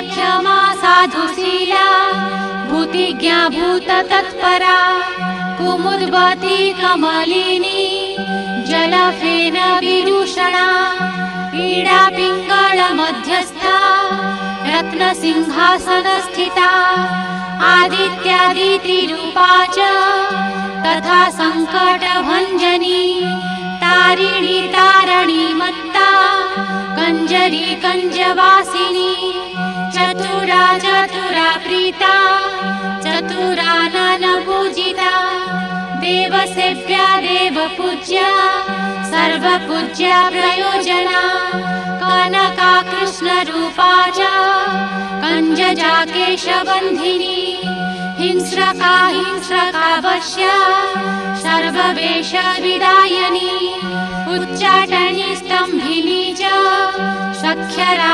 क्षमा साधुशीला भूतिज्ञा भूततत्परा कुमुद्वती कमलिनी जलफेन विदूषणा ईडा पिङ्गळमध्यस्था रत्नसिंहासनस्थिता आदित्यादित्रिरूपा च तथा सङ्कटभञ्जनी तारिणी तारणी मत्ता कञ्जरी कञ्जवासिनी चतुरा चतुरा प्रीता चतुरानन पूजिता देवसेव्या देवपूज्या सर्वपूज्या प्रयोजना कनका कृष्णरूपा च कञ्जजा केशबन्धिनी हिंस्रका हिंस्रकावश्या सर्ववेषविदायिनी उच्चाटनी स्तम्भिनी च सख्यरा